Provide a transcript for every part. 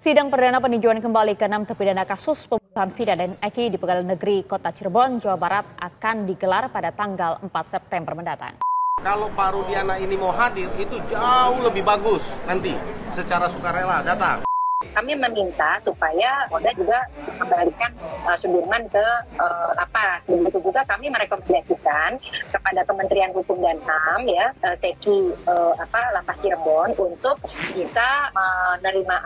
Sidang perdana peninjauan kembali ke-6 terpidana kasus pembunuhan Vina dan Eki di Pengadilan Negeri Kota Cirebon, Jawa Barat akan digelar pada tanggal 4 September mendatang. Kalau Pak Rudiana ini mau hadir, itu jauh lebih bagus nanti secara sukarela datang. Kami meminta supaya Polda juga kembalikan Sudirman ke lapas. Begitu juga kami merekomendasikan kepada Kementerian Hukum dan HAM ya, Seki Lapas Cirebon untuk bisa menerima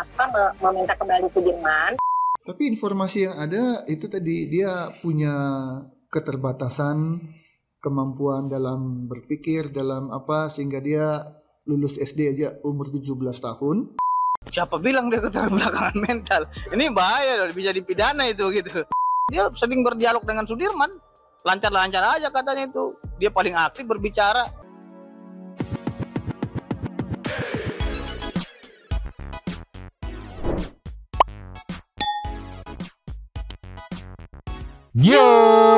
meminta kembali Sudirman. Tapi informasi yang ada itu tadi dia punya keterbatasan kemampuan dalam berpikir dalam sehingga dia lulus SD aja umur 17 tahun. Siapa bilang dia keterbelakangan mental? Ini bahaya loh, bisa dipidana itu gitu. Dia sering berdialog dengan Sudirman, lancar-lancar aja katanya itu. Dia paling aktif berbicara. Yo,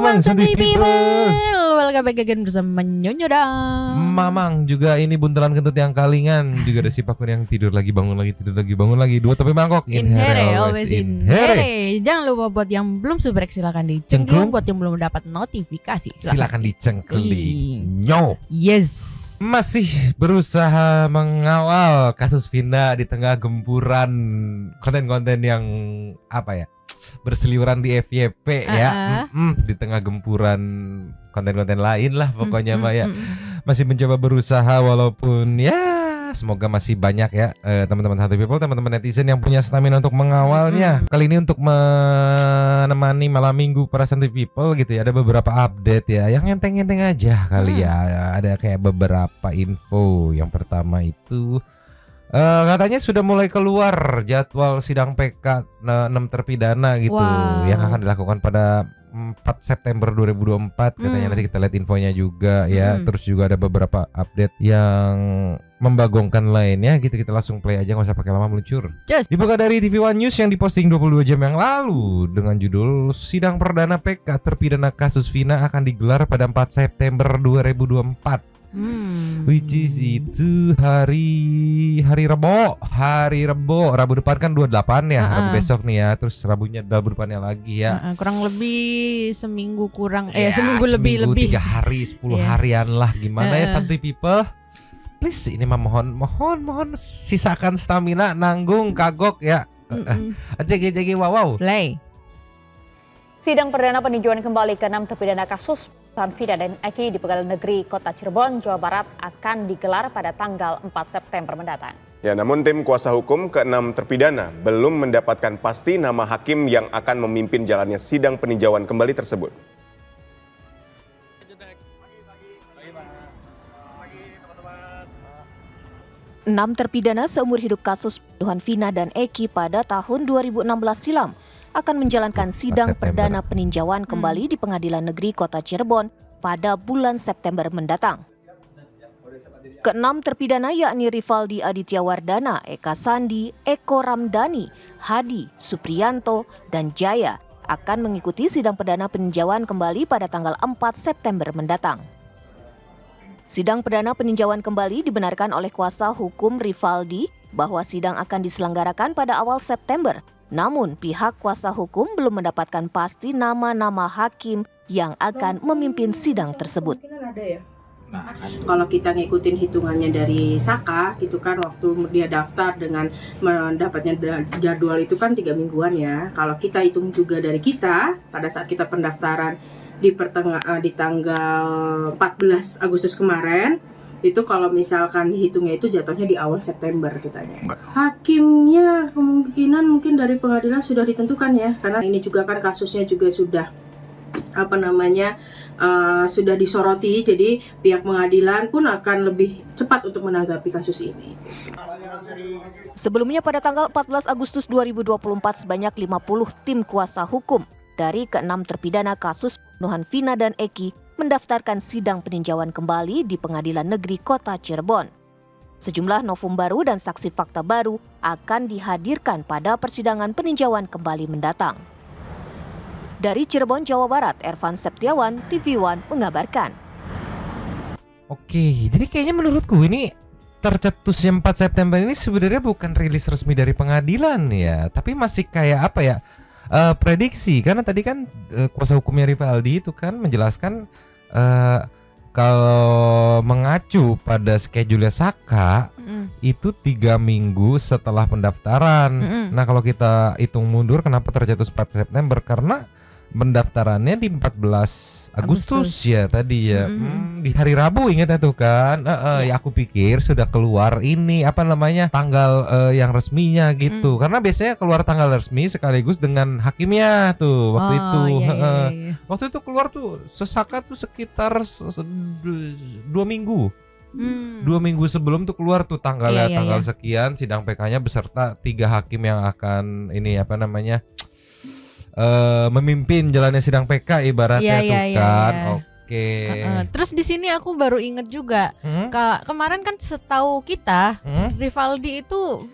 Mang Santuy People. Welcome back again bersama Nyonyo dan Mamang juga ini buntelan kentut yang kalingan. Juga ada si Pakun yang tidur lagi bangun lagi, tidur lagi bangun lagi. Dua topi mangkok. Inhere, always inhere. Jangan lupa buat yang belum subrek silakan dicengklung. Buat yang belum dapat notifikasi silakan dicengklung. Nyo. Yes. Masih berusaha mengawal kasus Vina di tengah gempuran konten-konten yang berseliweran di FYP ya, di tengah gempuran konten-konten lain lah pokoknya Mbak ya. Masih mencoba berusaha walaupun ya semoga masih banyak ya teman-teman Santuy People, teman-teman netizen yang punya stamina untuk mengawalnya. Kali ini untuk menemani malam minggu para Santuy People gitu ya, ada beberapa update ya yang enteng-enteng aja kali ya. Ada kayak beberapa info. Yang pertama itu katanya sudah mulai keluar jadwal sidang PK 6 terpidana gitu yang akan dilakukan pada 4 September 2024 katanya. Nanti kita lihat infonya juga ya. Terus juga ada beberapa update yang membagongkan lainnya gitu. Kita langsung play aja, nggak usah pakai lama meluncur. Dibuka dari TV One News yang diposting 22 jam yang lalu dengan judul sidang perdana PK terpidana kasus Vina akan digelar pada 4 September 2024. Which is itu hari Rabu depan kan 28 ya, Rabu besok nih ya. Terus Rabu depannya lagi ya. Kurang lebih seminggu seminggu lebih 3 hari 10 harian lah. Gimana ya Santuy People? Please ini mah mohon sisakan stamina, nanggung kagok ya. Jegi wow. Play. Sidang perdana peninjauan kembali ke-6 terpidana kasus pembunuhan Vina dan Eki di Pengadilan Negeri Kota Cirebon, Jawa Barat akan digelar pada tanggal 4 September mendatang. Ya, namun tim kuasa hukum ke-6 terpidana belum mendapatkan pasti nama hakim yang akan memimpin jalannya sidang peninjauan kembali tersebut. 6 terpidana seumur hidup kasus pembunuhan Vina dan Eki pada tahun 2016 silam akan menjalankan sidang perdana peninjauan kembali di Pengadilan Negeri Kota Cirebon pada bulan September mendatang. Ke-6 terpidana yakni Rivaldi Aditya Wardana, Eka Sandi, Eko Ramdhani, Hadi, Supriyanto, dan Jaya akan mengikuti sidang perdana peninjauan kembali pada tanggal 4 September mendatang. Sidang perdana peninjauan kembali dibenarkan oleh kuasa hukum Rivaldi bahwa sidang akan diselenggarakan pada awal September. Namun pihak kuasa hukum belum mendapatkan pasti nama-nama hakim yang akan memimpin sidang tersebut. Kalau kita ngikutin hitungannya dari Saka gitu kan, waktu dia daftar dengan mendapatnya jadwal itu kan 3 mingguan ya. Kalau kita hitung juga dari kita pada saat kita pendaftaran di tanggal 14 Agustus kemarin, itu kalau misalkan hitungnya itu jatuhnya di awal September kitanya. Hakimnya kemungkinan mungkin dari pengadilan sudah ditentukan ya, karena ini juga kan kasusnya juga sudah sudah disoroti, jadi pihak pengadilan pun akan lebih cepat untuk menanggapi kasus ini. Sebelumnya pada tanggal 14 Agustus 2024 sebanyak 50 tim kuasa hukum dari ke-6 terpidana kasus pembunuhan Vina dan Eki mendaftarkan sidang peninjauan kembali di Pengadilan Negeri Kota Cirebon. Sejumlah novum baru dan saksi fakta baru akan dihadirkan pada persidangan peninjauan kembali mendatang. Dari Cirebon, Jawa Barat, Ervan Septiawan, TV One mengabarkan. Oke, jadi kayaknya menurutku ini tercetusnya 4 September ini sebenarnya bukan rilis resmi dari pengadilan ya, tapi masih kayak apa ya, prediksi. Karena tadi kan kuasa hukumnya Rivaldi itu kan menjelaskan kalau mengacu pada schedule Saka itu 3 minggu setelah pendaftaran. Nah kalau kita hitung mundur kenapa terjatuh 4 September, karena pendaftarannya di 14 Agustus ya tadi ya. Di hari Rabu ingat tuh kan. Ya aku pikir sudah keluar ini apa namanya tanggal yang resminya gitu. Karena biasanya keluar tanggal resmi sekaligus dengan hakimnya tuh waktu itu. Iya. Waktu itu keluar tuh Saka tuh sekitar 2 minggu. 2 minggu sebelum tuh keluar tuh tanggalnya, tanggal sekian sidang PK-nya beserta 3 hakim yang akan ini apa namanya memimpin jalannya sidang PK ibaratnya kan. Oke. Terus di sini aku baru inget juga kemarin kan setahu kita Rivaldi itu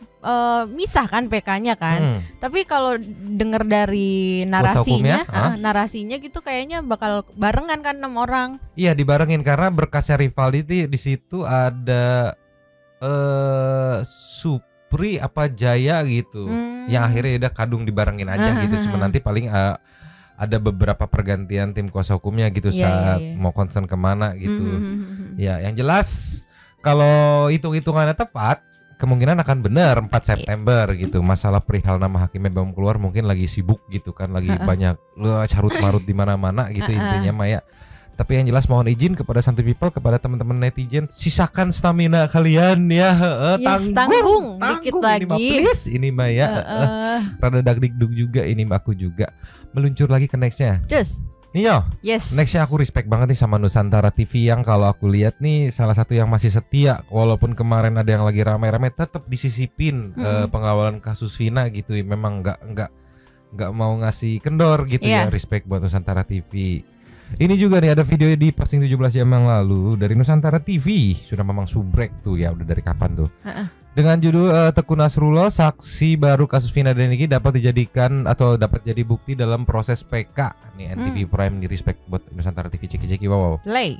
misah kan PK-nya kan. Tapi kalau dengar dari narasinya, narasinya gitu kayaknya bakal barengan kan 6 orang. Iya dibarengin karena berkasnya Rivaldi di situ ada Supri apa Jaya gitu. Yang akhirnya udah kadung dibarengin aja gitu. Cuma nanti paling ada beberapa pergantian tim kuasa hukumnya gitu saat mau concern kemana gitu. Ya yang jelas kalau hitung-hitungannya tepat kemungkinan akan benar 4 September gitu. Masalah perihal nama hakimnya belum keluar, mungkin lagi sibuk gitu kan, lagi banyak carut-marut di mana-mana gitu intinya Maya. Tapi yang jelas mohon izin kepada Santuy People, kepada teman-teman netizen, sisakan stamina kalian ya. Tanggung dikit lagi. Ini Maya rada dagdikduk juga ini aku juga. Meluncur lagi ke nextnya. Nio, nextnya aku respect banget nih sama Nusantara TV yang kalau aku lihat nih salah satu yang masih setia. Walaupun kemarin ada yang lagi ramai-ramai, tetap disisipin pengawalan kasus Vina gitu. Memang nggak mau ngasih kendor gitu ya. Respect buat Nusantara TV. Ini juga nih ada video di posting 17 jam yang lalu dari Nusantara TV. Sudah memang subrek tuh ya, udah dari kapan tuh. Dengan judul Teguh Nasrullah, saksi baru kasus Vina dan Eki dapat dijadikan atau dapat jadi bukti dalam proses PK. Nih NTV Prime di respect buat Nusantara TV, ceki-ceki wow. Play.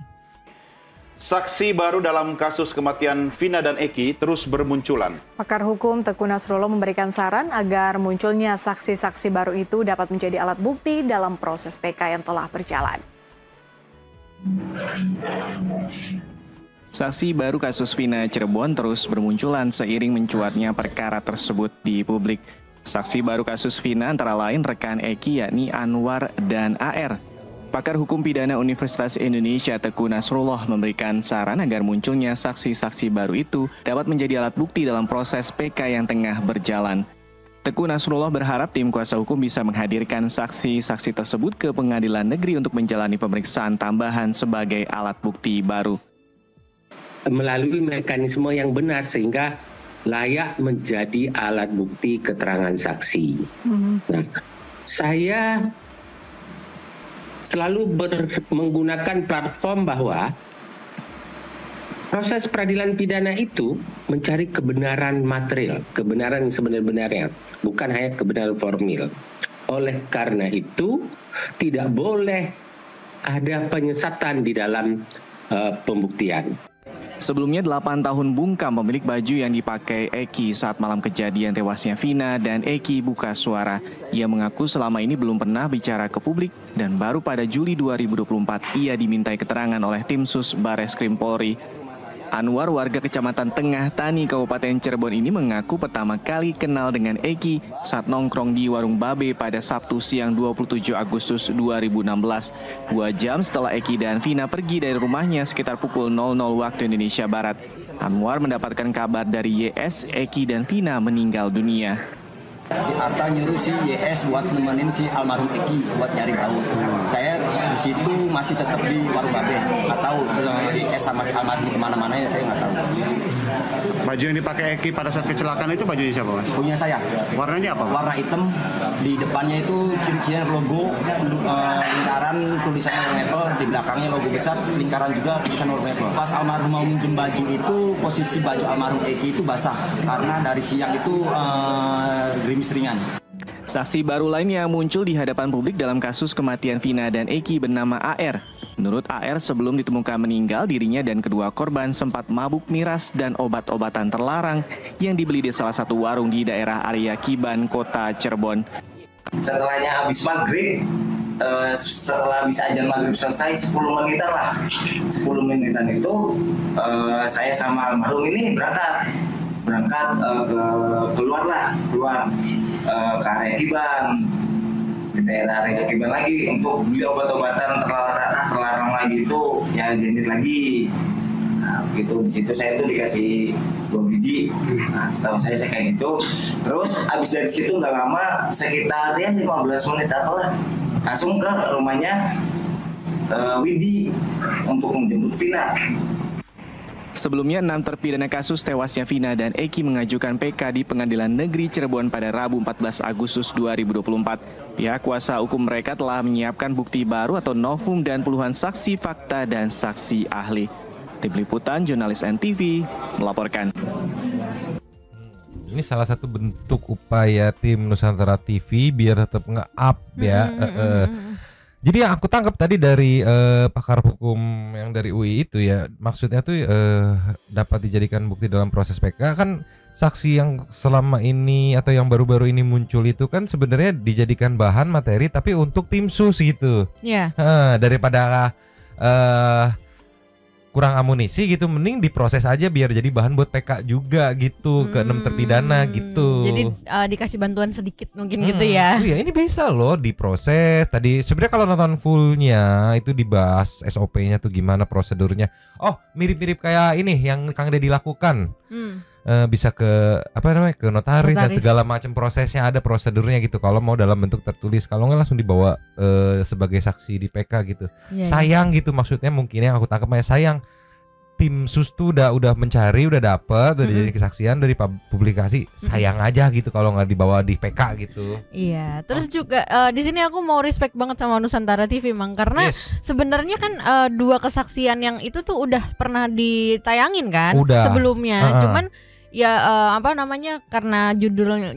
Saksi baru dalam kasus kematian Vina dan Eki terus bermunculan. Pakar hukum Teguh Nasrullah memberikan saran agar munculnya saksi-saksi baru itu dapat menjadi alat bukti dalam proses PK yang telah berjalan. Saksi baru kasus Vina Cirebon terus bermunculan seiring mencuatnya perkara tersebut di publik. Saksi baru kasus Vina antara lain rekan Eki yakni Anwar dan AR. Pakar hukum pidana Universitas Indonesia Teguh Nasrullah memberikan saran agar munculnya saksi-saksi baru itu dapat menjadi alat bukti dalam proses PK yang tengah berjalan. Teguh Nasrullah berharap tim kuasa hukum bisa menghadirkan saksi-saksi tersebut ke pengadilan negeri untuk menjalani pemeriksaan tambahan sebagai alat bukti baru. Melalui mekanisme yang benar sehingga layak menjadi alat bukti keterangan saksi. Nah, saya selalu menggunakan platform bahwa proses peradilan pidana itu mencari kebenaran material, kebenaran yang sebenar-benarnya, bukan hanya kebenaran formil. Oleh karena itu, tidak boleh ada penyesatan di dalam pembuktian. Sebelumnya 8 tahun bungkam pemilik baju yang dipakai Eki saat malam kejadian tewasnya Vina dan Eki buka suara. Ia mengaku selama ini belum pernah bicara ke publik dan baru pada Juli 2024 ia dimintai keterangan oleh tim Sus Bareskrim Polri. Anwar, warga Kecamatan Tengah Tani, Kabupaten Cirebon ini mengaku pertama kali kenal dengan Eki saat nongkrong di Warung Babe pada Sabtu siang 27 Agustus 2016. 2 jam setelah Eki dan Vina pergi dari rumahnya sekitar pukul 00 waktu Indonesia Barat. Anwar mendapatkan kabar dari YS, Eki dan Vina meninggal dunia. Si Arta nyuruh si YS buat nemenin si almarhum Eki buat nyari baut. Saya di situ masih tetap di Warung Babe. Nggak tahu YS sama si almarhum kemana-mana ya saya nggak tahu. Baju yang dipakai Eki pada saat kecelakaan itu bajunya siapa, Mas? Punya saya. Warnanya apa? Warna hitam. Di depannya itu ciri-cirinya logo, lingkaran tulisan Warung Apple. Di belakangnya logo besar, lingkaran juga tulisan Warung Apple. Pas almarhum mau minjem baju itu, posisi baju almarhum Eki itu basah karena dari siang itu gerimis ringan. Saksi baru lain yang muncul di hadapan publik dalam kasus kematian Vina dan Eki bernama AR. Menurut AR, sebelum ditemukan meninggal, dirinya dan kedua korban sempat mabuk miras dan obat-obatan terlarang yang dibeli di salah satu warung di daerah Arya Kiban, Kota Cirebon. Setelahnya habis maghrib, setelah habis azan maghrib selesai 10 menitan lah. 10 menitan itu saya sama almarhum ini berangkat keluar ke area Kiban, di daerah area Kiban lagi untuk beli obat-obatan terlarang lagi itu ya jenis lagi. Nah, gitu di situ saya tuh dikasih 2 biji. Nah, setahu saya kayak gitu. Terus abis dari situ nggak lama, sekitar ya 15 menit apalah, langsung ke rumahnya Widi untuk menjemput Vina. Sebelumnya, 6 terpidana kasus tewasnya Vina dan Eki mengajukan PK di Pengadilan Negeri Cirebon pada Rabu 14 Agustus 2024. Pihak kuasa hukum mereka telah menyiapkan bukti baru atau novum dan puluhan saksi fakta dan saksi ahli. Tim Liputan, Jurnalis NTV, melaporkan. Ini salah satu bentuk upaya tim Nusantara TV biar tetap nge-up ya. Jadi yang aku tangkap tadi dari pakar hukum yang dari UI itu ya, maksudnya tuh dapat dijadikan bukti dalam proses PK. Kan saksi yang selama ini atau yang baru-baru ini muncul itu kan sebenarnya dijadikan bahan materi tapi untuk tim sus gitu. Iya. Daripada kurang amunisi gitu, mending diproses aja biar jadi bahan buat PK juga gitu ke 6 terpidana gitu. Jadi dikasih bantuan sedikit mungkin gitu ya. Iya, ini bisa loh diproses. Tadi sebenarnya kalau nonton fullnya itu dibahas SOP-nya tuh gimana prosedurnya. Oh, mirip-mirip kayak ini yang Kang Deddy lakukan. Bisa ke ke notaris dan segala macam prosesnya, ada prosedurnya gitu. Kalau mau dalam bentuk tertulis, kalau nggak langsung dibawa sebagai saksi di PK gitu. Sayang gitu maksudnya, mungkin yang aku tangkapnya sayang. Tim sus tuh udah mencari, udah dapet, udah jadi kesaksian dari publikasi. Sayang aja gitu kalau nggak dibawa di PK gitu. Iya, terus juga di sini aku mau respect banget sama Nusantara TV, Mang, karena sebenarnya kan 2 kesaksian yang itu tuh udah pernah ditayangin kan sebelumnya. Cuman ya karena judul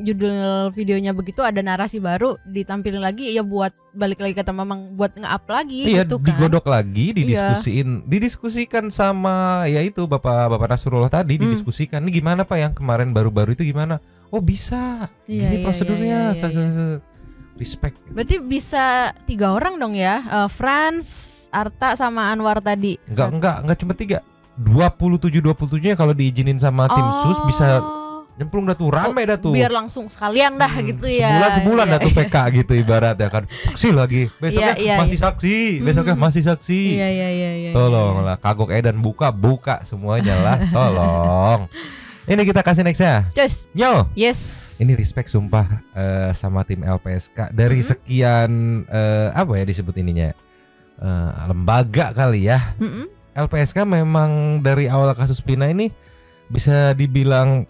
videonya begitu, ada narasi baru ditampilin lagi ya buat balik lagi kata Mamang buat nge-up lagi gitu kan. Digodok lagi, didiskusikan sama ya itu Bapak Nasrullah tadi, didiskusikan. Ini gimana Pak yang kemarin baru-baru itu gimana? Oh bisa. Gini prosedurnya. Respect. Berarti bisa 3 orang dong ya. Frans, Arta sama Anwar tadi. Enggak cuma 3. 27-nya kalau diizinin sama tim sus bisa nyemplung dah tuh, rame dah tuh. Biar langsung sekalian dah gitu ya. Sebulan dah tuh PK gitu ibarat ya kan. Saksi lagi, besoknya masih saksi, besoknya masih saksi. Iya. Tolonglah, kagok edan buka semuanya lah, tolong. Ini kita kasih next ya. Yes. Ini respect sumpah sama tim LPSK dari sekian disebut ininya lembaga kali ya. LPSK memang dari awal kasus Vina ini bisa dibilang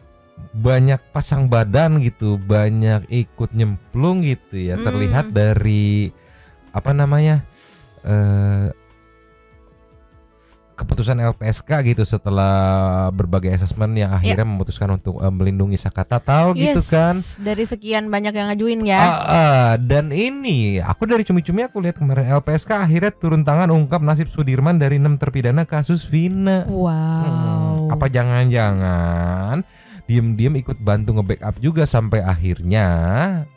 banyak pasang badan gitu, banyak ikut nyemplung gitu ya. Terlihat dari keputusan LPSK gitu setelah berbagai asesmen yang akhirnya memutuskan untuk melindungi Saka Tatal gitu kan. Dari sekian banyak yang ngajuin ya. Dan ini aku dari cumi-cumi aku lihat kemarin LPSK akhirnya turun tangan ungkap nasib Sudirman dari 6 terpidana kasus Vina. Wow. Apa jangan-jangan diem-diem ikut bantu nge-backup juga sampai akhirnya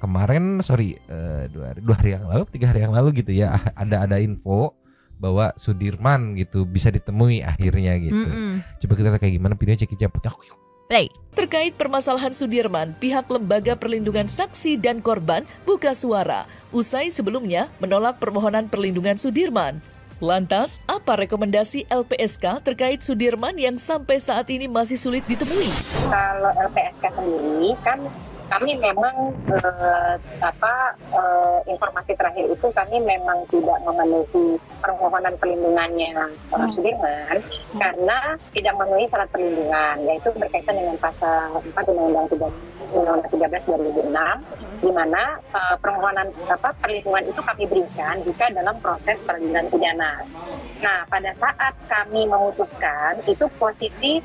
kemarin 2 hari yang lalu, 3 hari yang lalu gitu ya, ada info bahwa Sudirman gitu bisa ditemui akhirnya gitu. Coba kita lihat kayak gimana videonya, cek play. Terkait permasalahan Sudirman, pihak Lembaga Perlindungan Saksi dan Korban buka suara usai sebelumnya menolak permohonan perlindungan Sudirman. Lantas, apa rekomendasi LPSK terkait Sudirman yang sampai saat ini masih sulit ditemui? Kalau LPSK sendiri kan kami memang informasi terakhir itu kami memang tidak memenuhi permohonan perlindungannya Sudirman karena tidak memenuhi syarat perlindungan, yaitu berkaitan dengan pasal 4 Undang-Undang 13 2006 di mana permohonan perlindungan itu kami berikan jika dalam proses peradilan pidana. Nah, pada saat kami memutuskan itu posisi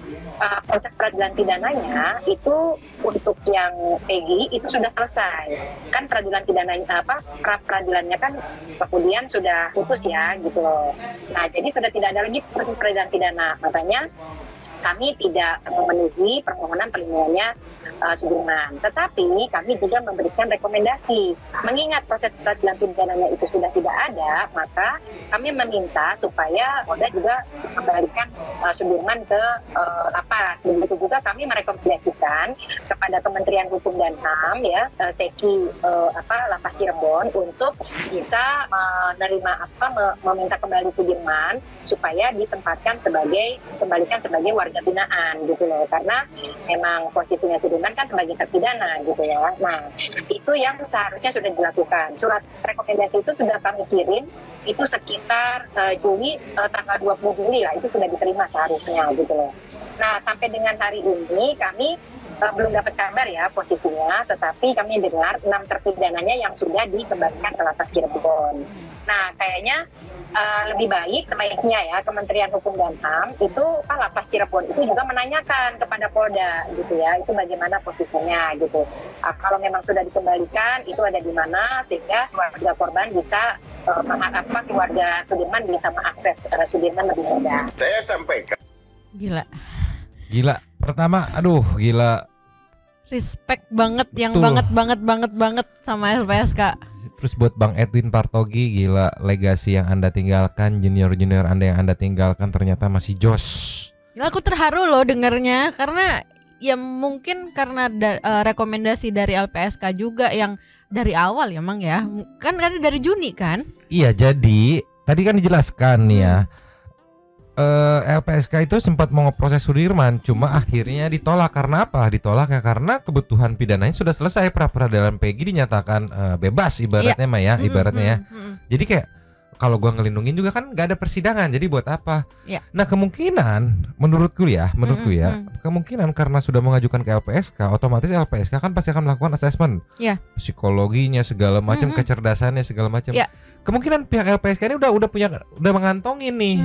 proses peradilan pidananya itu untuk yang Peggy itu sudah selesai. Kan peradilan pidananya pra peradilannya kan kemudian sudah putus ya gitu loh. Nah, jadi sudah tidak ada lagi proses peradilan pidana. Makanya kami tidak memenuhi permohonan perlindungannya Sudirman. Tetapi kami juga memberikan rekomendasi. Mengingat proses peradilan pidananya itu sudah tidak ada, maka kami meminta supaya Polda juga mengembalikan Sudirman ke lapas. Begitu juga kami merekomendasikan kepada Kementerian Hukum dan HAM ya, Seki Lapas Cirebon untuk bisa meminta kembali Sudirman supaya kembalikan sebagai warga binaan gitu loh, karena memang posisinya Sudirman kan sebagai terpidana gitu ya. Nah, itu yang seharusnya sudah dilakukan. Surat rekomendasi itu sudah kami kirim itu sekitar Juli, tanggal 20 Juli lah, itu sudah diterima seharusnya gitu loh. Nah, sampai dengan hari ini kami belum dapat kabar ya posisinya, tetapi kami dengar 6 terpidananya yang sudah dikembalikan ke Lapas Cirebon. Nah, kayaknya lebih baiknya ya Kementerian Hukum dan HAM itu Lapas Cirebon itu juga menanyakan kepada Polda gitu ya, itu bagaimana posisinya gitu. Kalau memang sudah dikembalikan itu ada di mana sehingga keluarga korban bisa keluarga Sudirman bisa mengakses Sudirman lebih mudah. Saya sampaikan. Gila. Pertama, aduh gila. Respect banget, yang banget sama LPSK. Terus buat Bang Edwin Partogi, gila, legasi yang Anda tinggalkan, junior-junior Anda yang Anda tinggalkan ternyata masih jos. Gila, aku terharu loh dengernya, karena ya mungkin karena rekomendasi dari LPSK juga yang dari awal ya Mang ya. Kan dari Juni kan? Iya, jadi tadi kan dijelaskan nih ya. LPSK itu sempat mau ngeproses Sudirman, cuma akhirnya ditolak. Karena apa? Ditolak ya karena kebutuhan pidananya sudah selesai. Pra-peradilan Peggy dinyatakan bebas ibaratnya mah ya, ibaratnya ya. Jadi kayak kalau gua ngelindungin juga kan gak ada persidangan, jadi buat apa? Nah, kemungkinan menurutku ya, kemungkinan karena sudah mengajukan ke LPSK, otomatis LPSK kan pasti akan melakukan assessment, psikologinya segala macam, kecerdasannya segala macam. Kemungkinan pihak LPSK ini udah mengantongin nih.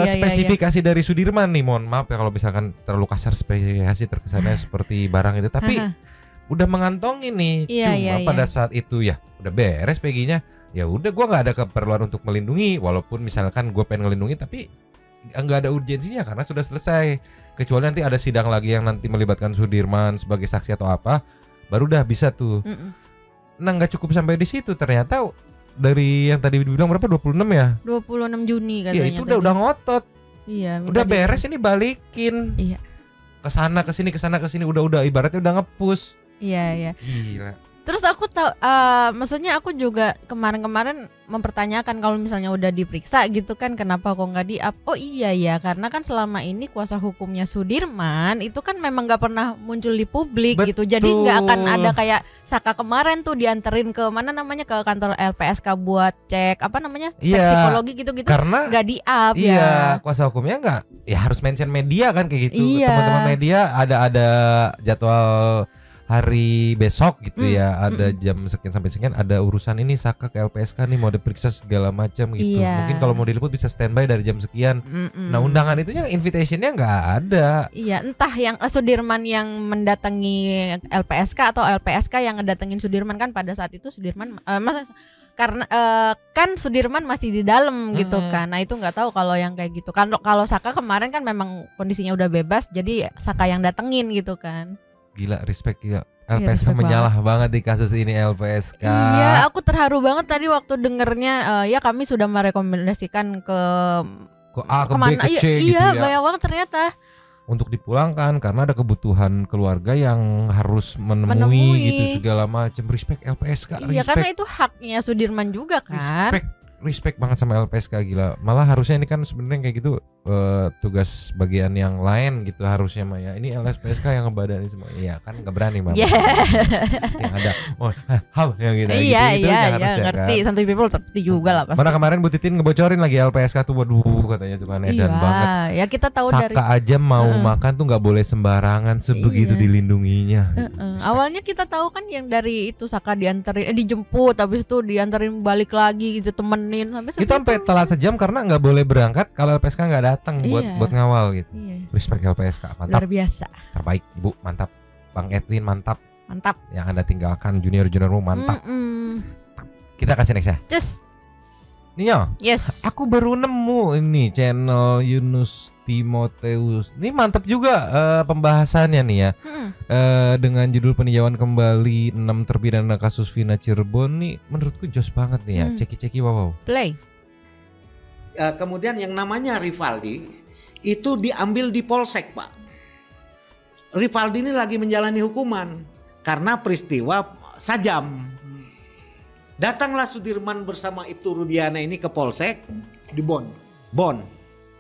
Spesifikasi dari Sudirman nih, mohon maaf ya kalau misalkan terlalu kasar spesifikasi terkesannya seperti barang itu, tapi udah mengantongin nih. Cuma pada saat itu ya udah beres Peggy-nya, ya udah gue nggak ada keperluan untuk melindungi, walaupun misalkan gue pengen melindungi tapi nggak ada urgensinya karena sudah selesai. Kecuali nanti ada sidang lagi yang nanti melibatkan Sudirman sebagai saksi atau apa, baru udah bisa tuh. Nah, nggak cukup sampai di situ, ternyata dari yang tadi dibilang berapa, 26 ya? 26 Juni katanya. Iya, itu udah ngotot. Iya, udah beres ini balikin. Iya. Kesana kesini udah ibaratnya udah nge-push. Iya. Gila. Terus aku tahu, maksudnya aku juga kemarin mempertanyakan kalau misalnya udah diperiksa gitu kan, kenapa kok nggak di-up? Oh iya ya, karena kan selama ini kuasa hukumnya Sudirman itu kan memang nggak pernah muncul di publik. Betul. Gitu, jadi nggak akan ada kayak Saka kemarin tuh dianterin ke mana namanya, ke kantor LPSK buat cek cek psikologi gitu-gitu, karena nggak di-up. Iya, kuasa hukumnya nggak, ya harus mention media kan kayak gitu. Teman-teman media ada jadwal hari besok gitu ya, ada jam sekian sampai sekian, ada urusan ini Saka ke LPSK nih, mau diperiksa segala macam gitu. Mungkin kalau mau diliput bisa standby dari jam sekian. Nah, undangan itunya, invitationnya nggak ada. Iya, entah yang Sudirman yang mendatangi LPSK atau LPSK yang ngedatengin Sudirman. Kan pada saat itu Sudirman karena kan Sudirman masih di dalam gitu kan. Nah, itu nggak tahu kalau yang kayak gitu kan. Kalau Saka kemarin kan memang kondisinya udah bebas, jadi Saka yang datengin gitu kan. Gila, respect gila. LPSK menyalah banget di kasus ini LPSK. Iya, aku terharu banget tadi waktu dengernya. Ya kami sudah merekomendasikan ke A, ke B, ke C gitu ya. Iya, banyak banget ternyata. Untuk dipulangkan karena ada kebutuhan keluarga yang harus menemui gitu segala macam. Respect LPSK. Iya, karena itu haknya Sudirman juga kan. Respect banget sama LPSK, gila. Malah harusnya ini kan sebenarnya kayak gitu tugas bagian yang lain gitu harusnya Maya. Ini LSPSK yang ngebadani semua. Iya kan nggak berani Mama. Yeah. Yang ada yang gitu. Iya ngerti kan? Santuy people seperti juga lah pasti. Mana kemarin Bu Titin ngebocorin lagi LPSK tuh, waduh katanya tuh kan edan banget. Ya kita tahu Saka dari aja mau makan tuh nggak boleh sembarangan, sebegitu dilindunginya. Awalnya kita tahu kan yang dari itu Saka dianterin dijemput, habis itu dianterin balik lagi gitu, temenin sampai telat sejam karena nggak boleh berangkat kalau LPSK nggak datang buat ngawal gitu. Respect LPSK, mantap. Luar biasa. Terbaik Ibu, mantap. Bang Edwin mantap. Mantap. Yang Anda tinggalkan junior-juniormu mantap. Kita kasih next ya. Just. Nio. Yes. Aku baru nemu ini channel Yunus Timoteus. Ini mantap juga pembahasannya nih ya. Dengan judul peninjauan kembali 6 terpidana kasus Vina Cirebon nih, menurutku jos banget nih ya. Ceki-ceki wow. Play. Kemudian yang namanya Rivaldi itu diambil di Polsek, Pak. Rivaldi ini lagi menjalani hukuman karena peristiwa sajam. Datanglah Sudirman bersama Ibtu Rudiana ini ke Polsek di Bon.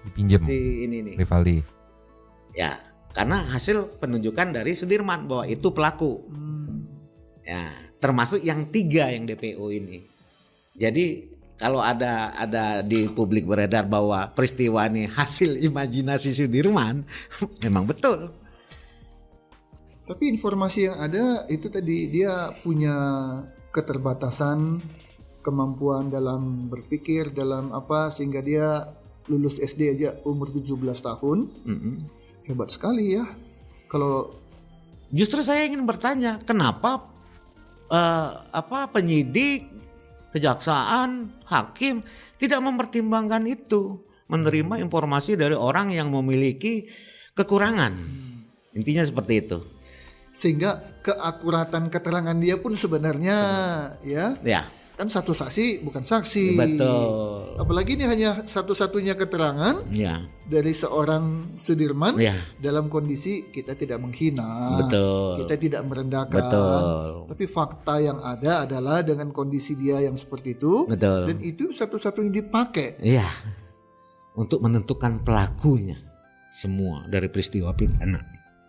Dipinjam si ini nih. Rivaldi. Ya, karena hasil penunjukan dari Sudirman bahwa itu pelaku. Ya, termasuk yang 3 yang DPO ini. Jadi kalau ada di publik beredar bahwa peristiwa ini hasil imajinasi Sudirman, memang betul. Tapi informasi yang ada itu tadi dia punya keterbatasan kemampuan dalam berpikir, dalam apa, sehingga dia lulus SD aja umur 17 tahun. Hebat sekali ya. Kalau justru saya ingin bertanya, kenapa penyidik, kejaksaan, hakim tidak mempertimbangkan itu, menerima informasi dari orang yang memiliki kekurangan. Intinya seperti itu. Sehingga keakuratan keterangan dia pun sebenarnya ya kan satu saksi bukan saksi. Betul. Apalagi ini hanya satu-satunya keterangan dari seorang Sudirman dalam kondisi kita tidak menghina, kita tidak merendahkan, tapi fakta yang ada adalah dengan kondisi dia yang seperti itu, dan itu satu-satunya dipakai. Iya, untuk menentukan pelakunya semua dari peristiwa pidana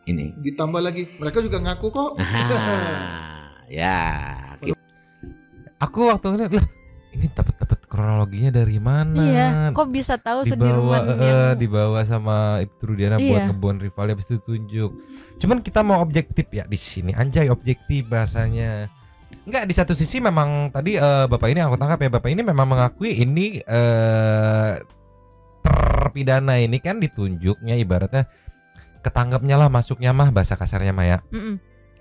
ini. Ditambah lagi mereka juga ngaku kok. Aku waktu ini dapat kronologinya dari mana? Iya, kok bisa tahu Sudirman dibawa sama Ibtu Rudiana buat ngebon rival, habis itu tunjuk. Cuman kita mau objektif ya di sini, anjay objektif bahasanya. Enggak, di satu sisi memang tadi Bapak ini aku tangkap ya, Bapak ini memang mengakui ini terpidana ini kan ditunjuknya ibaratnya ketanggapnya lah, masuknya mah bahasa kasarnya Maya.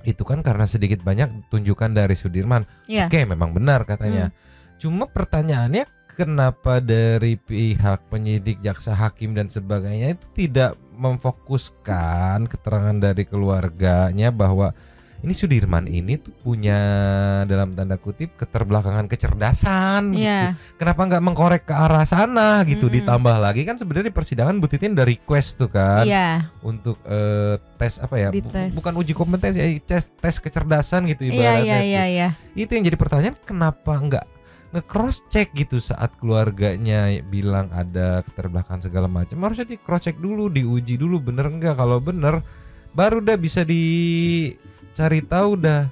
Itu kan karena sedikit banyak tunjukkan dari Sudirman. Oke, memang benar katanya. Cuma pertanyaannya kenapa dari pihak penyidik, jaksa, hakim dan sebagainya itu tidak memfokuskan keterangan dari keluarganya bahwa ini Sudirman ini tuh punya dalam tanda kutip keterbelakangan kecerdasan gitu. Kenapa nggak mengkorek ke arah sana gitu? Ditambah lagi kan sebenarnya di persidangan Bu Titin ada request tuh kan untuk tes apa ya? Bukan uji kompetensi, tes kecerdasan gitu ibaratnya. Itu yang jadi pertanyaan, kenapa nggak nge-cross check gitu saat keluarganya bilang ada keterbelakangan segala macam? Harusnya di cross check dulu, diuji dulu bener nggak. Kalau bener baru udah bisa cari tahu dah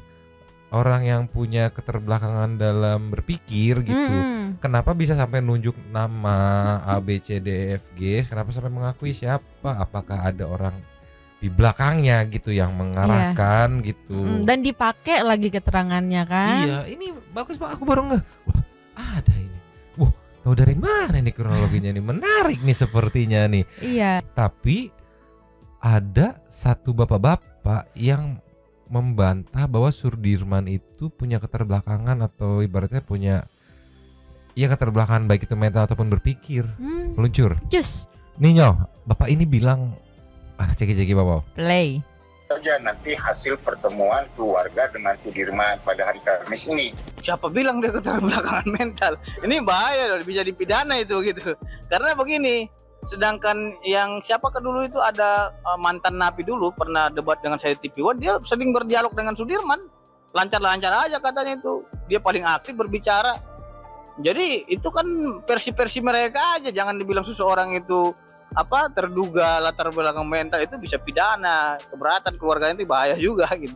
orang yang punya keterbelakangan dalam berpikir gitu. Kenapa bisa sampai nunjuk nama A B C D F G? Kenapa sampai mengakui siapa? Apakah ada orang di belakangnya gitu yang mengarahkan gitu? Dan dipakai lagi keterangannya kan? Iya, ini bagus Pak. Aku baru ada ini. Wah, tahu dari mana nih kronologinya nih? Menarik nih sepertinya nih. Iya. Tapi ada satu bapak-bapak yang membantah bahwa Sudirman itu punya keterbelakangan atau ibaratnya punya keterbelakangan baik itu mental ataupun berpikir. Meluncur. Ninyo, bapak ini bilang ceki-ceki bapak. Play. Saja nanti hasil pertemuan keluarga dengan Sudirman pada hari Kamis ini. Siapa bilang dia keterbelakangan mental? Ini bahaya loh, bisa dipidana itu gitu. Karena begini, sedangkan yang siapakah dulu itu ada mantan napi dulu pernah debat dengan saya di TV One, dia sering berdialog dengan Sudirman, lancar-lancar aja katanya itu, dia paling aktif berbicara. Jadi itu kan versi-versi mereka aja, jangan dibilang seseorang itu terduga latar belakang mental itu bisa pidana, keberatan keluarganya itu bahaya juga gitu.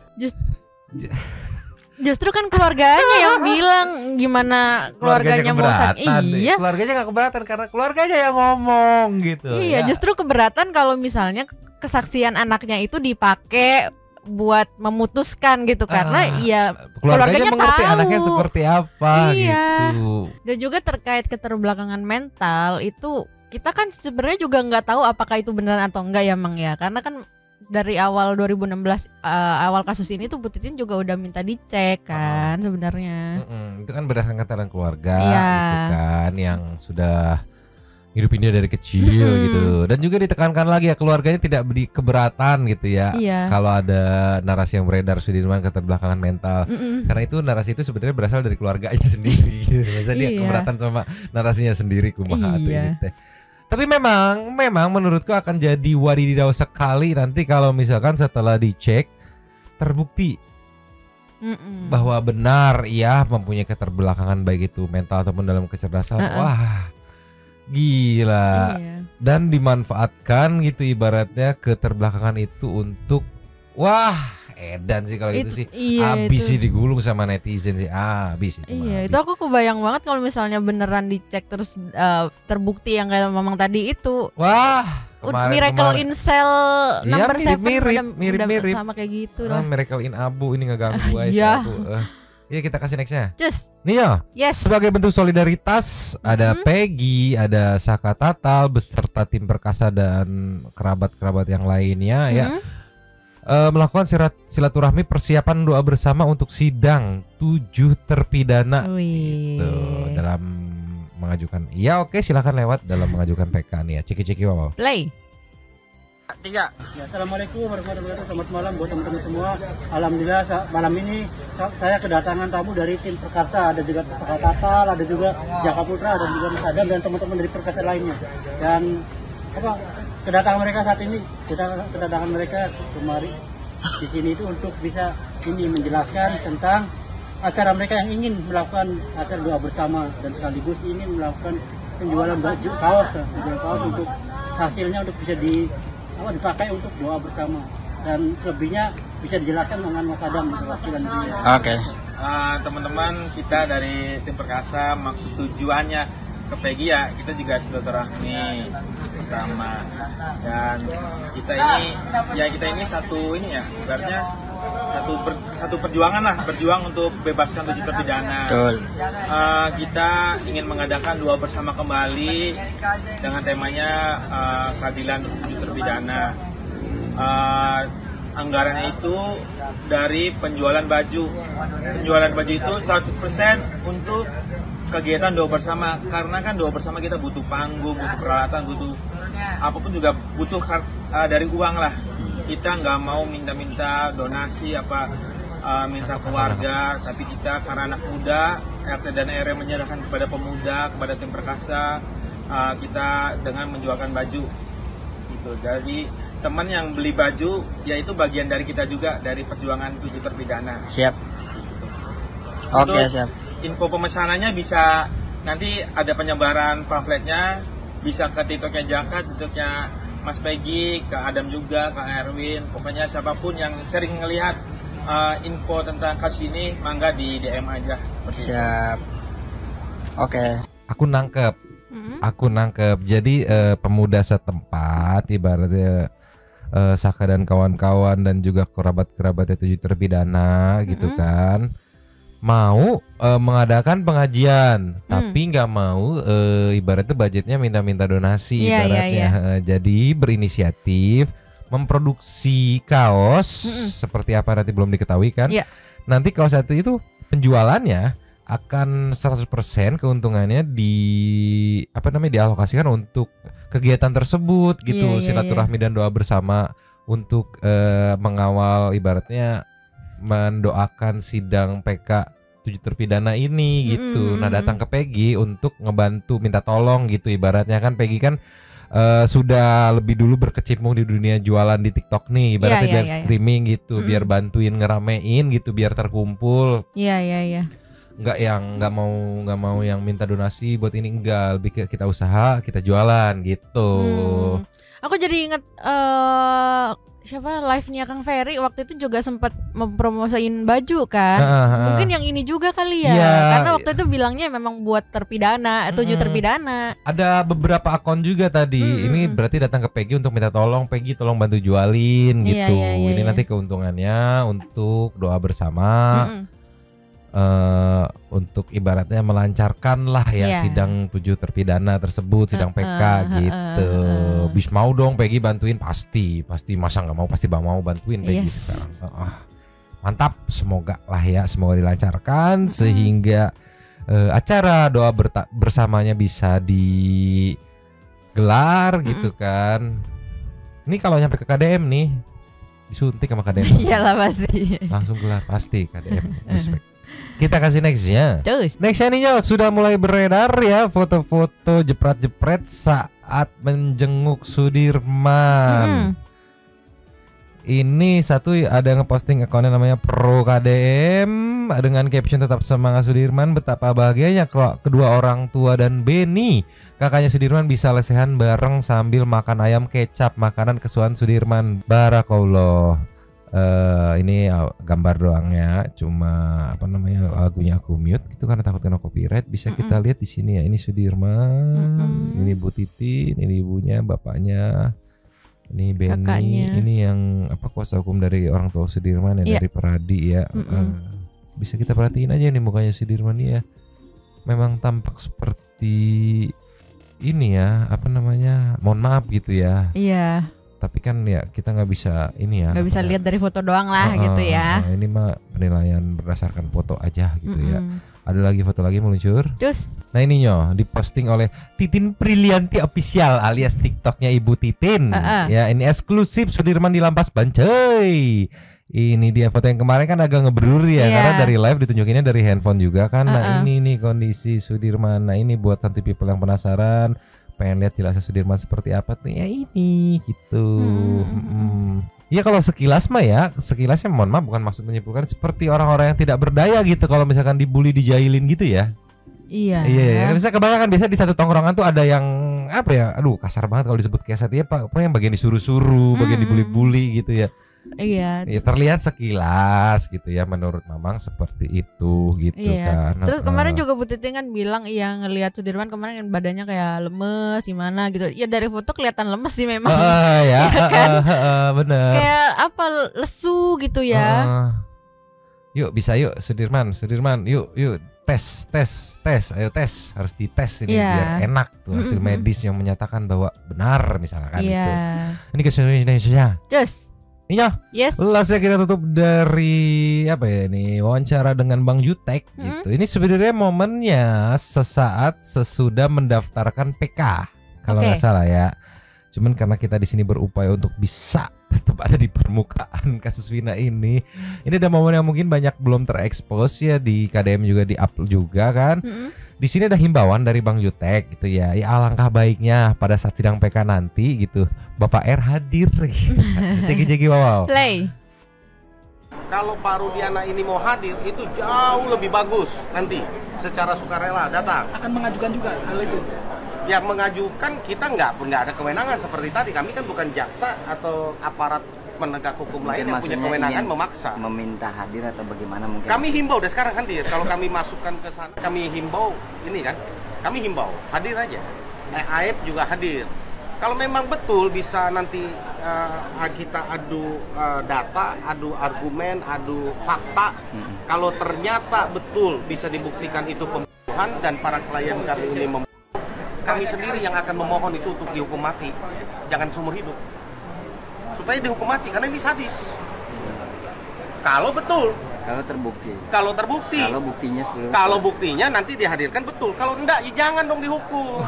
Justru kan keluarganya yang bilang gimana keluarganya mau iya. Keluarganya gak keberatan karena keluarganya yang ngomong gitu. Iya, justru keberatan kalau misalnya kesaksian anaknya itu dipakai buat memutuskan gitu karena ya keluarganya mengerti tahu anaknya seperti apa gitu. Dan juga terkait keterbelakangan mental itu kita kan sebenarnya juga nggak tahu apakah itu beneran atau enggak ya Mang ya, karena kan dari awal 2016 awal kasus ini tuh Bu Titin juga udah minta dicek kan sebenarnya. Itu kan berdasarkan keterangan keluarga gitu kan yang sudah hidupin dia dari kecil gitu. Dan juga ditekankan lagi ya keluarganya tidak beri keberatan gitu ya. Kalau ada narasi yang beredar Sudirman keterbelakangan mental. Karena itu narasi itu sebenarnya berasal dari keluarganya sendiri gitu. Masa dia keberatan sama narasinya sendiri kumaha atuh ini teh. Tapi memang menurutku akan jadi wadidaw sekali nanti kalau misalkan setelah dicek terbukti bahwa benar ia mempunyai keterbelakangan baik itu mental ataupun dalam kecerdasan. Wah, gila. Dan dimanfaatkan gitu ibaratnya keterbelakangan itu untuk edan sih kalau gitu sih. Abis sih digulung sama netizen sih. Abis itu. Itu aku kebayang banget kalau misalnya beneran dicek terus terbukti yang kayak Mamang tadi itu. Wah, Miracle in Cell number 7 mirip sama kayak gitu lah. Miracle in Abu ini ngeganggu aja aku. Iya, kita kasih nextnya. Nia, sebagai bentuk solidaritas ada Peggy, ada Saka Tatal beserta tim perkasa dan kerabat-kerabat yang lainnya ya. Melakukan silaturahmi persiapan doa bersama untuk sidang 7 terpidana gitu, dalam mengajukan. Silakan lewat dalam mengajukan PK nih ya. Ciki wow. Play. 3. Ya, Assalamualaikum warahmatullahi wabarakatuh. Selamat malam buat teman-teman semua. Alhamdulillah malam ini saya kedatangan tamu dari tim Perkasa, ada juga Saka Tatal, ada juga Jaka Putra dan juga Mas Adam dan teman-teman dari Perkasa lainnya. Dan kedatangan mereka saat ini, kedatangan mereka kemari di sini itu untuk bisa menjelaskan tentang acara mereka yang ingin melakukan acara doa bersama dan sekaligus ingin melakukan penjualan baju kaos untuk hasilnya untuk bisa dipakai untuk doa bersama, dan selebihnya bisa dijelaskan dengan Mas Adam perwakilan dia. Teman-teman kita dari tim Perkasa, maksud tujuannya ke Peggy ya, kita juga silaturahmi pertama, dan kita ini satu ibaratnya satu perjuangan lah, berjuang untuk bebaskan 7 terpidana. Kita ingin mengadakan doa bersama kembali dengan temanya keadilan 7 terpidana. Anggarannya itu dari penjualan baju itu 100% untuk kegiatan doa bersama, karena kan doa bersama kita butuh panggung, butuh peralatan, butuh apapun juga butuh dari uang lah. Kita nggak mau minta donasi minta ke warga, tapi kita karena anak muda, RT dan RW menyerahkan kepada pemuda, kepada tim Perkasa, kita dengan menjualkan baju gitu. Jadi teman yang beli baju yaitu bagian dari kita juga, dari perjuangan 7 terpidana. Siap. Siap. Info pemesanannya bisa nanti ada penyebaran pamfletnya, bisa ke TikToknya Jaka, TikToknya Mas Peggy, ke Adam juga, ke Erwin, pokoknya siapapun yang sering ngelihat info tentang kasus ini, mangga di DM aja. Siap. Aku nangkep. Jadi pemuda setempat ibaratnya Saka dan kawan-kawan dan juga kerabat-kerabatnya 7 terpidana gitu kan, mau mengadakan pengajian, tapi nggak mau ibaratnya budgetnya minta donasi ibaratnya. Jadi berinisiatif memproduksi kaos seperti apa nanti belum diketahui kan. Nanti kaos itu penjualannya akan 100% keuntungannya dialokasikan untuk kegiatan tersebut gitu, silaturahmi dan doa bersama untuk mengawal ibaratnya mendoakan sidang PK 7 terpidana ini gitu. Nah, datang ke Peggy untuk ngebantu, minta tolong gitu ibaratnya kan. Peggy kan sudah lebih dulu berkecimpung di dunia jualan di TikTok nih ibaratnya, biar streaming gitu, biar bantuin ngeramein gitu, biar terkumpul. nggak mau yang minta donasi buat ini, enggak, lebih kita usaha, kita jualan gitu. Aku jadi inget siapa live-nya Kang Ferry waktu itu juga sempat mempromosiin baju kan. Mungkin yang ini juga kali ya. Karena waktu itu bilangnya memang buat terpidana, 7 terpidana. Ada beberapa akun juga tadi. Ini berarti datang ke Peggy untuk minta tolong, Peggy tolong bantu jualin gitu. Ini nanti keuntungannya untuk doa bersama. Untuk ibaratnya melancarkan lah ya sidang 7 terpidana tersebut, sidang PK gitu. Bis mau dong Peggy bantuin, pasti masa nggak mau, pasti mau bantuin Peggy sekarang. Mantap, semoga lah ya, semoga dilancarkan sehingga acara doa bersamanya bisa digelar gitu kan. Ini kalau nyampe ke KDM nih disuntik sama KDM. Iyalah pasti. Langsung gelar pasti KDM. Respect. Kita kasih nextnya. Nextnya nih Nyok, sudah mulai beredar ya foto-foto jepret-jepret saat menjenguk Sudirman. Ini satu ada ngeposting akunnya namanya Pro KDM dengan caption tetap semangat Sudirman, betapa bahagianya kalau kedua orang tua dan Beni kakaknya Sudirman bisa lesehan bareng sambil makan ayam kecap, makanan kesukaan Sudirman. Barakallah. Ini gambar doangnya, cuma lagunya aku mute gitu karena takut kena copyright. Bisa kita lihat di sini ya, ini Sudirman, ini Bu Titin, ini ibunya, bapaknya, ini Beni, ini yang kuasa hukum dari orang tua Sudirman ya, dari Peradi ya. Bisa kita perhatiin aja nih mukanya Sudirman ya, memang tampak seperti ini ya, mohon maaf gitu ya. Iya. Tapi kan ya kita nggak bisa ini ya. Nggak bisa lihat dari foto doang lah gitu ya. Ini mah penilaian berdasarkan foto aja gitu ya. Ada lagi foto lagi meluncur. Terus. Nah ini diposting oleh Titin Prilianti Official alias TikToknya Ibu Titin. Ya ini eksklusif Sudirman di Lampas Bancai. Ini dia foto yang kemarin kan agak ngeblur ya, karena dari live ditunjukinnya dari handphone juga kan. Nah ini nih kondisi Sudirman. Nah ini buat Santi People yang penasaran, pengen lihat jelasnya Sudirman seperti apa tuh ya ini gitu. Ya kalau sekilasnya mohon maaf, bukan maksud menyimpulkan seperti orang-orang yang tidak berdaya gitu kalau misalkan dibully, dijailin gitu ya. Iya. Misalnya kebanyakan biasanya di satu tongkrongan tuh ada yang kasar banget kalau disebut keset ya, pokoknya yang bagian disuruh-suruh, bagian dibully-bully gitu ya. Iya. Ya, terlihat sekilas gitu ya, menurut Mamang seperti itu gitu kan. Terus kemarin juga Bu Titin kan bilang ngelihat Sudirman kemarin kan badannya kayak lemes gimana gitu. Ya dari foto kelihatan lemes sih memang. Bener. Kayak lesu gitu ya. Yuk bisa yuk Sudirman yuk tes ayo tes, harus dites ini biar enak tuh hasil medis yang menyatakan bahwa benar misalkan itu. Ini ke Indonesia. Just Yes. Langsung kita tutup dari wawancara dengan Bang Jutek gitu. Ini sebenarnya momennya sesaat sesudah mendaftarkan PK kalau nggak salah ya. Cuman karena kita di sini berupaya untuk bisa tetap ada di permukaan kasus Vina ini ada momen yang mungkin banyak belum terekspos ya, di KDM juga di-up juga kan. Di sini ada himbauan dari Bang Jutek gitu ya. Ya alangkah baiknya pada saat sidang PK nanti gitu Bapak R hadir. Ceki wow. Play. Kalau Pak Rudiana ini mau hadir itu jauh lebih bagus nanti secara sukarela datang. Akan mengajukan juga hal itu. Yang mengajukan kita nggak ada kewenangan seperti tadi. Kami kan bukan jaksa atau aparat penegak hukum lain yang punya kewenangan memaksa. Meminta hadir atau bagaimana mungkin? Kami himbau udah sekarang hadir. Kalau kami masukkan ke sana, kami himbau ini kan. Kami himbau hadir aja. AIP juga hadir. Kalau memang betul bisa nanti kita adu data, adu argumen, adu fakta. Kalau ternyata betul bisa dibuktikan itu pembunuhan dan para klien kami ini kami sendiri yang akan memohon itu untuk dihukum mati, jangan seumur hidup, supaya dihukum mati karena ini sadis. Kalau betul, kalau terbukti, kalau buktinya nanti dihadirkan betul. Kalau enggak, ya jangan dong dihukum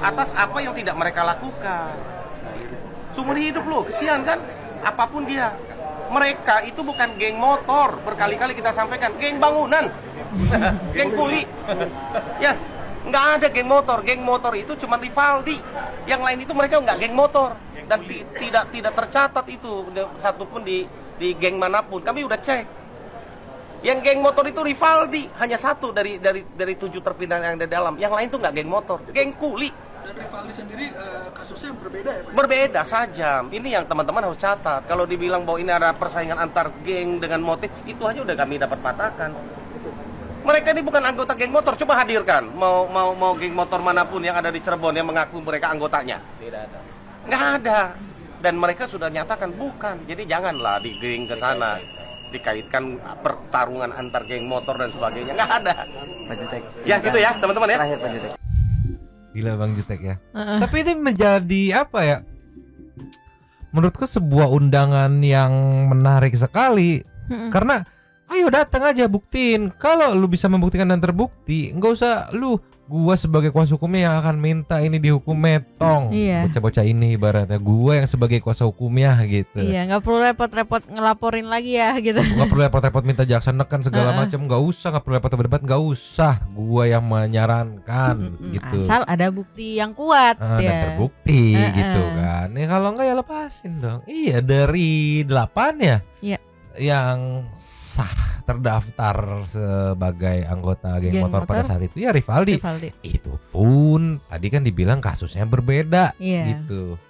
atas apa yang tidak mereka lakukan. Seumur hidup loh, kesian kan? Apapun dia, mereka itu bukan geng motor. Berkali-kali kita sampaikan, geng bangunan, geng kuli, ya. Nggak ada geng motor. Geng motor itu cuma Rivaldi. Yang lain itu mereka nggak geng motor dan tidak tercatat itu satupun di geng manapun. Kami udah cek. Yang geng motor itu Rivaldi, hanya satu dari 7 terpidana yang ada dalam. Yang lain tuh nggak geng motor, geng kuli. Dan Rivaldi sendiri kasusnya berbeda ya Pak? Berbeda saja. Ini yang teman-teman harus catat. Kalau dibilang bahwa ini ada persaingan antar geng dengan motif, itu aja udah kami dapat patahkan. Mereka ini bukan anggota geng motor. Coba hadirkan mau geng motor manapun yang ada di Cirebon yang mengaku mereka anggotanya. Tidak ada. Nggak ada. Dan mereka sudah nyatakan bukan. Jadi janganlah di geng ke sana dikaitkan pertarungan antar geng motor dan sebagainya. Nggak ada. Pak Jutek. Ya gitu ya teman-teman ya. Terakhir Pak Jutek. Gila Bang Jutek ya. Tapi ini menjadi apa ya? Menurutku sebuah undangan yang menarik sekali. Karena ayo datang aja buktiin. Kalau lu bisa membuktikan dan terbukti, nggak usah gua sebagai kuasa hukumnya yang akan minta ini dihukum metong. Iya. Bocah-bocah ini ibaratnya gua yang sebagai kuasa hukumnya gitu. Iya, nggak perlu repot-repot ngelaporin lagi ya gitu. Nggak perlu repot-repot minta jaksa neken segala macam, nggak usah. Nggak perlu repot berdebat, nggak usah. Gua yang menyarankan gitu. Asal ada bukti yang kuat dan terbukti gitu kan. Nih kalau nggak ya lepasin dong. Iya, dari 8 ya. Iya. Yang sah terdaftar sebagai anggota geng motor pada saat itu ya Rivaldi. Itu pun tadi kan dibilang kasusnya berbeda gitu.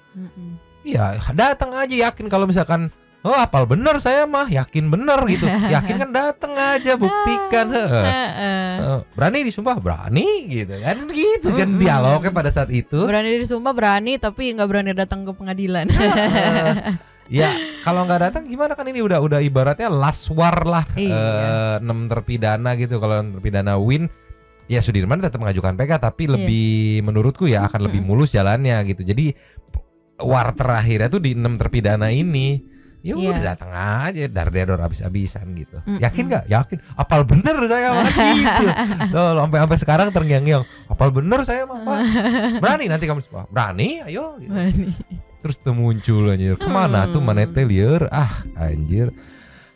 Iya, datang aja yakin kalau misalkan hafal bener saya mah yakin bener gitu. Yakin kan datang aja buktikan. Berani disumpah berani gitu kan. Gitu kan dialognya pada saat itu. Berani disumpah berani tapi nggak berani datang ke pengadilan. Ya kalau nggak datang gimana kan ini udah ibaratnya last war lah. 6 terpidana gitu. Kalau terpidana win ya Sudirman tetap mengajukan PK tapi lebih menurutku ya akan lebih mulus jalannya gitu. Jadi war terakhirnya tuh di 6 terpidana ini. Ya udah datang aja dar-dar habis-habisan gitu. Yakin nggak? Yakin. Apal bener saya mah gitu. Tuh sampai sekarang terngiang-ngiang. Apal bener saya mah Pak. Berani nanti kamu semua. Berani ayo gitu. Berani. Terus muncul anjir. Kemana tuh manete liar? Anjir.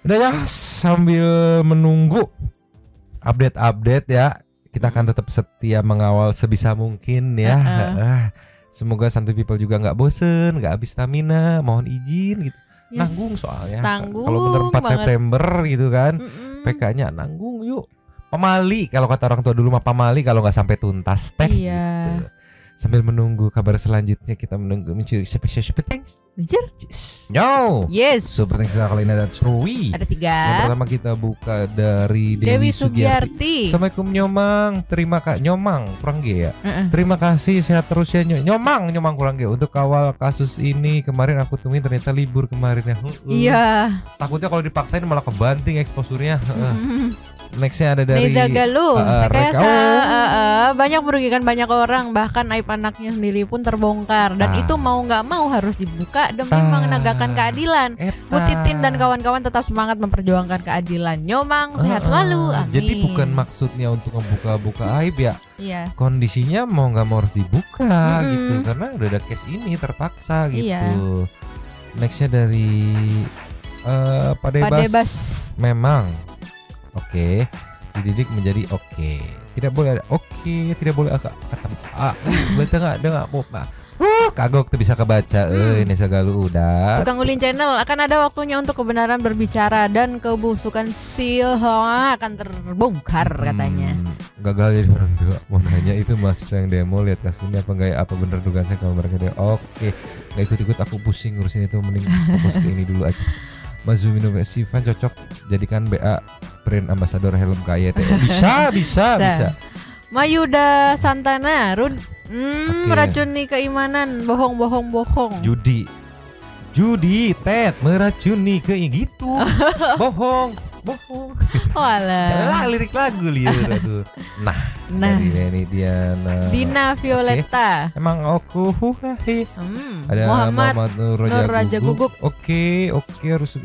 Udah ya sambil menunggu update ya. Kita akan tetap setia mengawal sebisa mungkin ya. Semoga Santuy People juga nggak bosen, nggak habis stamina. Mohon izin gitu. Nanggung soalnya. Kalau bener 4 banget. September gitu kan. PK-nya nanggung yuk. Pamali kalau kata orang tua dulu mah pamali kalau nggak sampai tuntas teh gitu. Sambil menunggu kabar selanjutnya kita menunggu mencuri spesial penting. Mencur? No. Yes. Super thanks kali ini ada 3. Ada 3. Yang pertama kita buka dari Dewi Sugiyarti. Assalamualaikum Nyomang. Terima kasih Nyomang kurang G ya. Terima kasih sehat terus ya Nyomang kurang G. Untuk kawal kasus ini kemarin aku temuin ternyata libur kemarin ya. Iya. Takutnya kalau dipaksain malah kebanting exposurnya. Nextnya ada dari Neza Galuh. Banyak merugikan banyak orang, bahkan aib anaknya sendiri pun terbongkar. Dan itu mau nggak mau harus dibuka demi menegakkan keadilan. Bu Titin dan kawan-kawan tetap semangat memperjuangkan keadilan. Nyomang sehat selalu. Amin. Jadi bukan maksudnya untuk membuka-buka aib ya. Iya. Kondisinya mau nggak mau harus dibuka gitu karena udah ada case ini terpaksa gitu. Iya. Nextnya dari Pak Debas. Memang. Oke, dididik menjadi oke. Tidak boleh ada oke, tidak boleh agak baca enggak mau. Kagok tuh bisa kebaca. Ini Galuh udah. Tukang Ulin Channel akan ada waktunya untuk kebenaran berbicara dan kebusukan Silhoa akan terbongkar katanya. Gagal jadi orang tua. Mau nanya itu mahasiswa yang demo lihat kasusnya apa enggak apa bener dugaan saya kalau mereka dia oke. Enggak ikut-ikut aku pusing ngurusin itu mending fokus ke ini dulu aja. Mazumino Sivan cocok jadikan BA brand ambassador helm KYT. Bisa. Mayuda Santana meracuni keimanan, bohong. Judi, Ted meracuni gitu. bohong. Janganlah lirik lagu liur aduh. Nah. Dari Dina Violeta. Emang aku ada Muhammad Nur Raja Guguk. Oke harus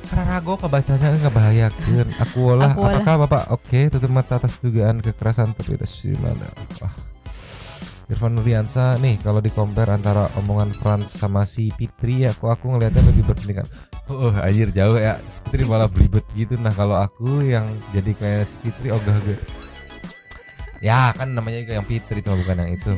Rago kebacanya nggak bahayakan. Aku olah. Apakah Bapak tutup mata atas dugaan kekerasan tapi sih mana? Irfan Nurdiansa nih kalau di compare antara omongan Frans sama si Fitri ya aku ngelihatnya lebih berpendidikan. Anjir jauh ya. Fitri malah belibet gitu. Nah kalau aku yang jadi kayak si Fitri ogah gue. Ya kan namanya juga yang Fitri itu bukan yang itu.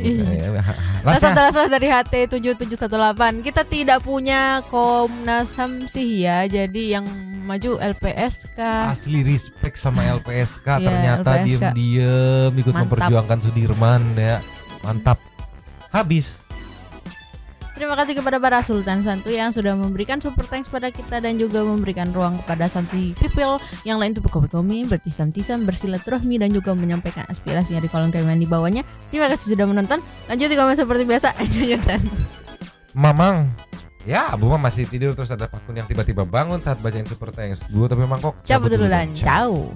Rasa dari HT 7718. Kita tidak punya Komnas HAM sih ya. Jadi yang maju LPSK. Asli respect sama LPSK, ternyata diem-diem ikut memperjuangkan Sudirman ya. Mantap. Habis. Terima kasih kepada para Sultan Santuy yang sudah memberikan super thanks pada kita dan juga memberikan ruang kepada Santuy People yang lain untuk berkompromi, bertisam-tisam, bersilaturahmi dan juga menyampaikan aspirasinya di kolom komen di bawahnya. Terima kasih sudah menonton. Lanjut di komen seperti biasa. Mamang. Ya, Abu Mam masih tidur terus ada Pakun yang tiba-tiba bangun saat bacain super thanks. Gue tapi mangkok. Cabut dulu dan ciao.